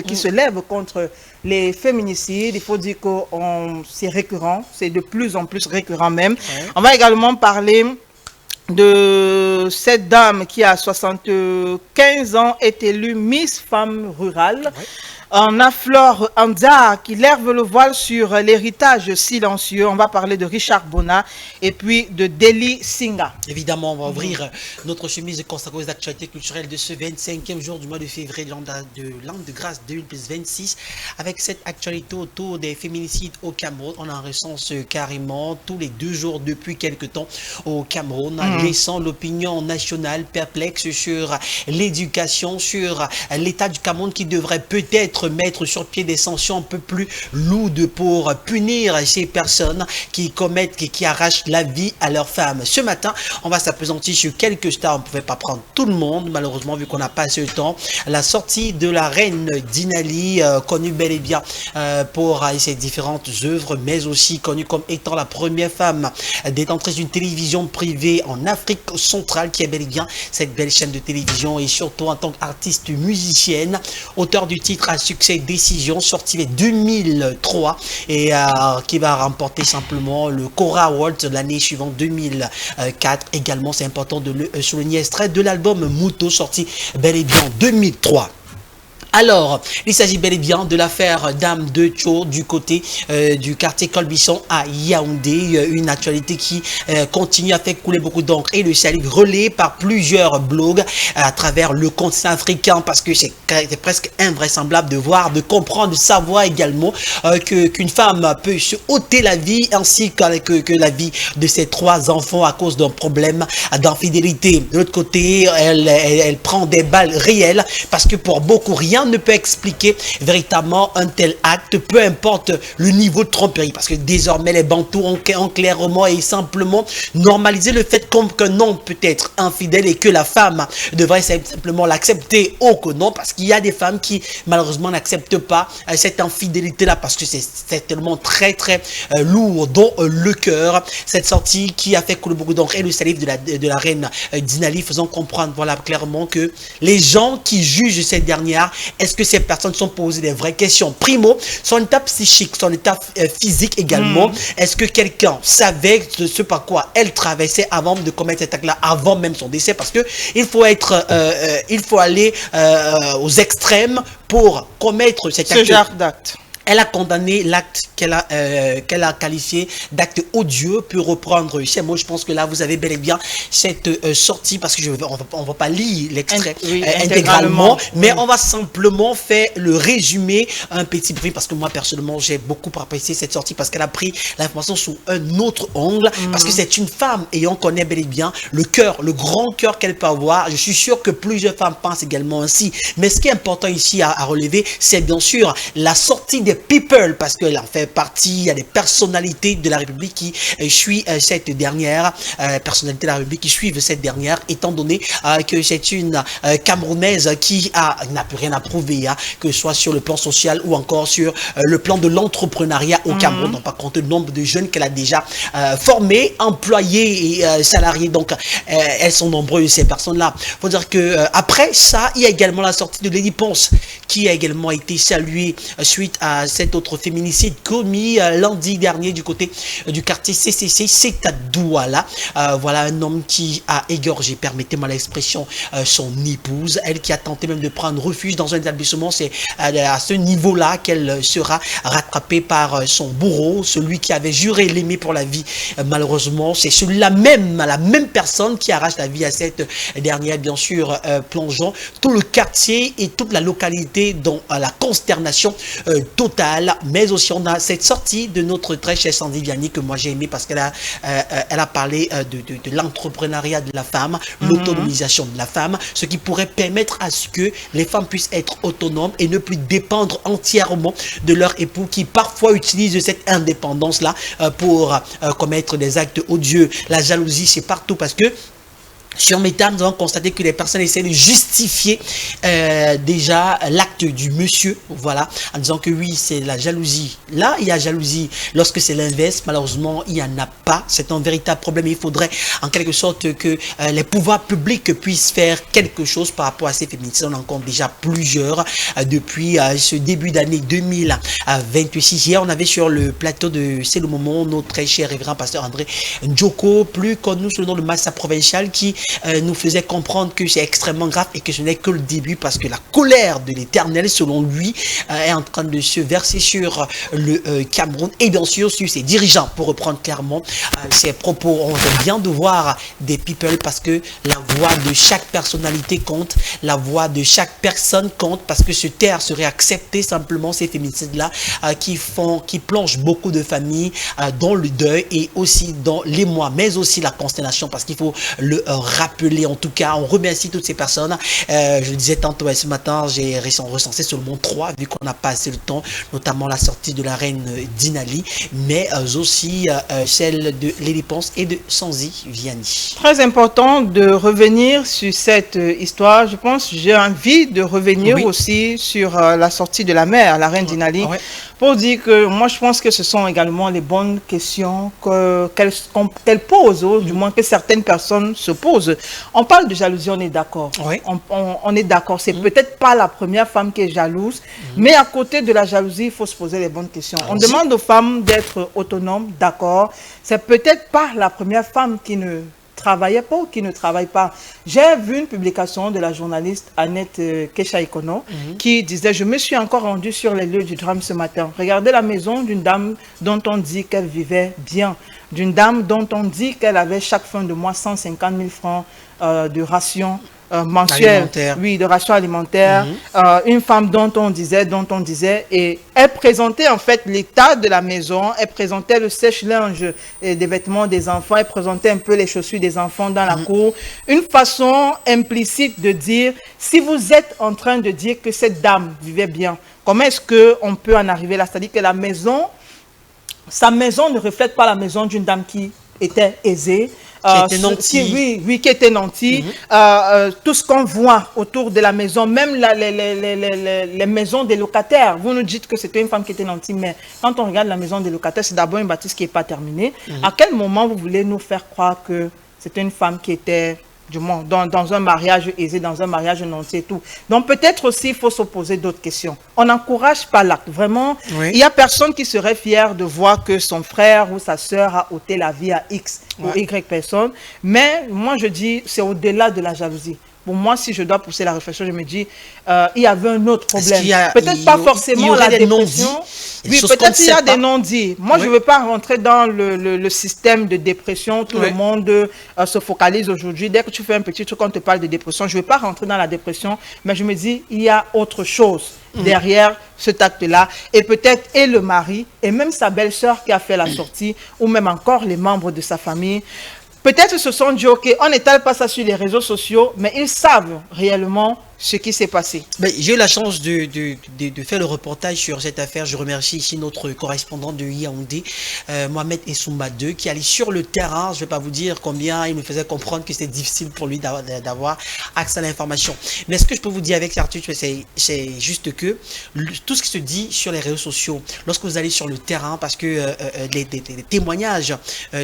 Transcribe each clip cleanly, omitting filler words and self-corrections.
qui se lèvent contre les féminicides. Il faut dire que c'est récurrent, c'est de plus en plus récurrent même. Ouais. On va également parler de cette dame qui a 75 ans est élue Miss Femme Rurale. Ouais. On a Flore Anda qui lève le voile sur l'héritage silencieux. On va parler de Richard Bona et puis de Deli Singa. Évidemment, on va ouvrir notre chemise de consacrée aux actualités culturelles de ce 25e jour du mois de février de l'an de grâce 2026 avec cette actualité autour des féminicides au Cameroun. On en recense carrément tous les 2 jours depuis quelque temps au Cameroun, laissant l'opinion nationale perplexe sur l'éducation, sur l'état du Cameroun qui devrait peut-être mettre sur pied des sanctions un peu plus lourdes pour punir ces personnes qui commettent, qui arrachent la vie à leurs femmes. Ce matin, on va s'appesantir sur quelques stars. On ne pouvait pas prendre tout le monde, malheureusement, vu qu'on n'a pas assez de temps. La sortie de la reine Dinali, connue bel et bien pour ses différentes œuvres, mais aussi connue comme étant la première femme détentrice d'une télévision privée en Afrique centrale, qui est bel et bien cette belle chaîne de télévision, et surtout en tant qu'artiste musicienne, auteur du titre à succès Décision, sorti en 2003 et qui va remporter simplement le Cora Award de l'année suivante 2004. Également, c'est important de le souligner, extrait de l'album Muto, sorti bel et bien en 2003. Alors, il s'agit bel et bien de l'affaire Dame de Cho du côté du quartier Colbisson à Yaoundé. Une actualité qui continue à faire couler beaucoup d'encre et le salut relayé par plusieurs blogs à travers le continent africain, parce que c'est presque invraisemblable de voir, de comprendre, de savoir également qu'une femme peut se ôter la vie ainsi que la vie de ses 3 enfants à cause d'un problème d'infidélité. De l'autre côté, elle prend des balles réelles parce que pour beaucoup, rien ne peut expliquer véritablement un tel acte, peu importe le niveau de tromperie, parce que désormais les Bantous ont clairement et simplement normalisé le fait qu'un homme peut être infidèle et que la femme devrait simplement l'accepter ou que non, parce qu'il y a des femmes qui malheureusement n'acceptent pas cette infidélité là parce que c'est tellement très lourd dans le cœur. Cette sortie qui a fait couler beaucoup d'encre et le salif de la reine Dinali, faisant comprendre voilà clairement que les gens qui jugent cette dernière, est-ce que ces personnes sont posées des vraies questions? Primo, son état psychique, son état physique également. Est-ce que quelqu'un savait ce par quoi elle traversait avant de commettre cet acte-là, avant même son décès? Parce que il faut aller aux extrêmes pour commettre cet acte. Ce genre d'acte. Elle a condamné l'acte qu'elle a qualifié d'acte odieux, pour reprendre ces mots. Je pense que là, vous avez bel et bien cette sortie, parce que on va pas lire l'extrait intégralement, mais on va simplement faire le résumé, un petit brief, parce que moi, personnellement, j'ai beaucoup apprécié cette sortie, parce qu'elle a pris l'information sous un autre angle, parce que c'est une femme, et on connaît bel et bien le cœur, le grand cœur qu'elle peut avoir. Je suis sûr que plusieurs femmes pensent également ainsi, mais ce qui est important ici à relever, c'est bien sûr la sortie des people, parce qu'elle en fait partie. Il y a des personnalités de la République qui suivent cette dernière, personnalités de la République qui suivent cette dernière, étant donné que c'est une Camerounaise qui n'a plus rien à prouver, que ce soit sur le plan social ou encore sur le plan de l'entrepreneuriat au Cameroun. Donc, par contre, le nombre de jeunes qu'elle a déjà formés, employés et salariés, donc elles sont nombreuses, ces personnes-là. Il faut dire que après ça, il y a également la sortie de Lady Ponce, qui a également été saluée suite à cet autre féminicide commis lundi dernier du côté du quartier CCC, c'est à Douala. Voilà un homme qui a égorgé, permettez-moi l'expression, son épouse. Elle qui a tenté même de prendre refuge dans un établissement. C'est à ce niveau-là qu'elle sera rattrapée par son bourreau, celui qui avait juré l'aimer pour la vie. Malheureusement, c'est celui-là même, la même personne qui arrache la vie à cette dernière, bien sûr, plongeant tout le quartier et toute la localité dans la consternation totale. Mais aussi on a cette sortie de notre très chère Sandy Vianney, que moi j'ai aimé, parce qu'elle a parlé de l'entrepreneuriat de la femme, l'autonomisation de la femme, ce qui pourrait permettre à ce que les femmes puissent être autonomes et ne plus dépendre entièrement de leur époux, qui parfois utilise cette indépendance là pour commettre des actes odieux. La jalousie, c'est partout, parce que Sur Meta, nous avons constaté que les personnes essaient de justifier déjà l'acte du monsieur, voilà, en disant que oui, c'est la jalousie. Là, il y a jalousie. Lorsque c'est l'inverse, malheureusement, il n'y en a pas. C'est un véritable problème. Il faudrait en quelque sorte que les pouvoirs publics puissent faire quelque chose par rapport à ces féminicides. On en compte déjà plusieurs depuis ce début d'année 2026. Hier, on avait sur le plateau de C'est le moment notre très cher révérend pasteur André Ndjoko, plus connu sous le nom de Massa Provincial, qui nous faisait comprendre que c'est extrêmement grave et que ce n'est que le début, parce que la colère de l'Éternel, selon lui, est en train de se verser sur le Cameroun et bien sûr sur ses dirigeants, pour reprendre clairement ses propos. On vient de voir des people, parce que la voix de chaque personnalité compte, la voix de chaque personne compte, parce que se taire serait accepter simplement ces féminicides-là qui plongent beaucoup de familles dans le deuil et aussi dans l'émoi, mais aussi la consternation, parce qu'il faut le rappeler. En tout cas, on remercie toutes ces personnes. Je le disais tantôt ce matin, j'ai recensé seulement 3, vu qu'on n'a pas assez le temps, notamment la sortie de la reine Dinali, mais aussi celle de Lily Ponce et de Sanzi Vianney. Très important de revenir sur cette histoire. Je pense que j'ai envie de revenir aussi sur la sortie de la mère, la reine Dinali, pour dire que moi je pense que ce sont également les bonnes questions qu'elle pose, ou du moins que certaines personnes se posent. On parle de jalousie, on est d'accord. On est d'accord. C'est peut-être pas la première femme qui est jalouse, mais à côté de la jalousie, il faut se poser les bonnes questions. On demande aux femmes d'être autonomes, d'accord. C'est peut-être pas la première femme qui ne travaillait pas ou qui ne travaille pas. J'ai vu une publication de la journaliste Annette Kesha-Ikono qui disait: je me suis encore rendue sur les lieux du drame ce matin. Regardez la maison d'une dame dont on dit qu'elle vivait bien, d'une dame dont on dit qu'elle avait chaque fin de mois 150 000 francs de rations mensuelles, de rations alimentaires, une femme dont on disait, et elle présentait en fait l'état de la maison, elle présentait le sèche-linge et des vêtements des enfants, elle présentait un peu les chaussures des enfants dans la cour, une façon implicite de dire: si vous êtes en train de dire que cette dame vivait bien, comment est-ce qu'on peut en arriver là? C'est-à-dire que la maison, sa maison ne reflète pas la maison d'une dame qui était aisée, qui était nantie. Qui était nantie. Tout ce qu'on voit autour de la maison, même les maisons des locataires. Vous nous dites que c'était une femme qui était nantie, mais quand on regarde la maison des locataires, c'est d'abord une bâtisse qui n'est pas terminée. À quel moment vous voulez nous faire croire que c'était une femme qui était du monde, dans un mariage aisé, dans un mariage nanti et tout? Donc peut-être aussi il faut se poser d'autres questions. On n'encourage pas l'acte, vraiment. Il n'y a personne qui serait fier de voir que son frère ou sa soeur a ôté la vie à X ou Y personne, mais moi je dis c'est au-delà de la jalousie. Pour moi, si je dois pousser la réflexion, je me dis, il y avait un autre problème. Peut-être pas forcément la dépression. Oui, peut-être il y a des non-dits. Moi, je ne veux pas rentrer dans le système de dépression. Tout le monde se focalise aujourd'hui. Dès que tu fais un petit truc, on te parle de dépression. Je ne veux pas rentrer dans la dépression, mais je me dis, il y a autre chose derrière cet acte-là. Et peut-être et le mari, et même sa belle-sœur qui a fait la sortie, ou même encore les membres de sa famille. Peut-être se sont dit, ok, on n'étale pas ça sur les réseaux sociaux, mais ils savent réellement ce qui s'est passé. J'ai eu la chance de faire le reportage sur cette affaire. Je remercie ici notre correspondant de Yaoundé, Mohamed Essoumba II, qui allait sur le terrain. Je ne vais pas vous dire combien il me faisait comprendre que c'était difficile pour lui d'avoir accès à l'information. Mais ce que je peux vous dire avec certitude, c'est juste que tout ce qui se dit sur les réseaux sociaux, lorsque vous allez sur le terrain, parce que les témoignages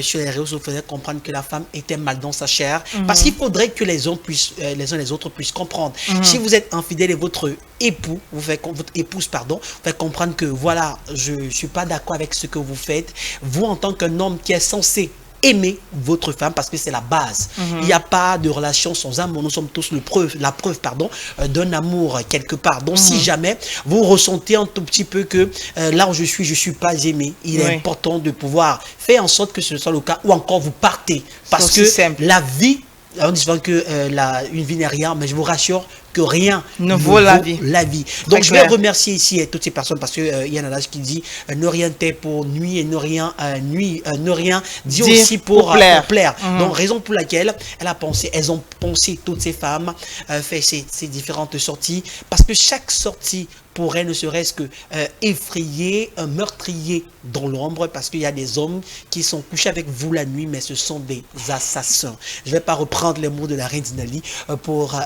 sur les réseaux sociaux faisaient comprendre que la femme était mal dans sa chair, parce qu'il faudrait que les uns et les autres puissent comprendre. Si vous êtes infidèle et votre époux, votre épouse, pardon, vous fait comprendre que voilà, je ne suis pas d'accord avec ce que vous faites, vous en tant qu'un homme qui est censé aimer votre femme, parce que c'est la base. Il n'y a pas de relation sans amour. Nous sommes tous la preuve d'un amour quelque part. Donc si jamais vous ressentez un tout petit peu que là où je suis pas aimé, il est important de pouvoir faire en sorte que ce soit le cas, ou encore vous partez. Parce que la vie, on dit souvent que une vie n'est rien, mais je vous rassure que rien ne vaut la vie. Donc je vais remercier ici toutes ces personnes, parce qu'il y a un adage qui dit ne rien tait pour nuire et ne rien dit aussi pour plaire. Donc raison pour laquelle elles ont pensé toutes ces femmes, fait ces différentes sorties, parce que chaque sortie pourrait ne serait-ce que effrayer un meurtrier dans l'ombre, parce qu'il y a des hommes qui sont couchés avec vous la nuit, mais ce sont des assassins. Je ne vais pas reprendre les mots de la reine Dinali pour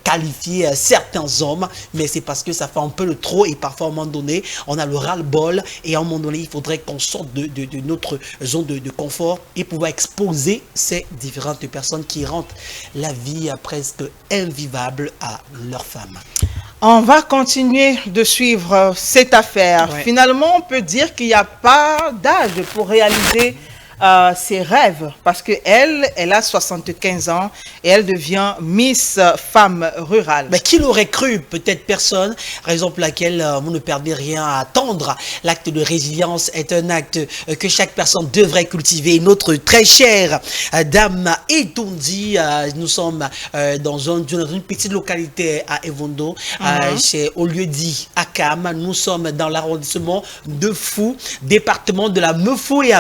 qualifier certains hommes, mais c'est parce que ça fait un peu le trop et parfois à un moment donné, on a le ras-le-bol et à un moment donné, il faudrait qu'on sorte de notre zone de confort et pouvoir exposer ces différentes personnes qui rendent la vie presque invivable à leurs femmes. On va continuer de suivre cette affaire. Ouais. Finalement, on peut dire qu'il n'y a pas d'âge pour réaliser ses rêves, parce qu'elle a 75 ans et elle devient Miss Femme Rurale. Mais qui l'aurait cru? Peut-être personne, raison pour laquelle vous ne perdez rien à attendre. L'acte de résilience est un acte que chaque personne devrait cultiver. Notre très chère dame Etondi, nous sommes dans une petite localité à Evondo, c'est au lieu dit Akam. Nous sommes dans l'arrondissement de Fou, département de la Meufou et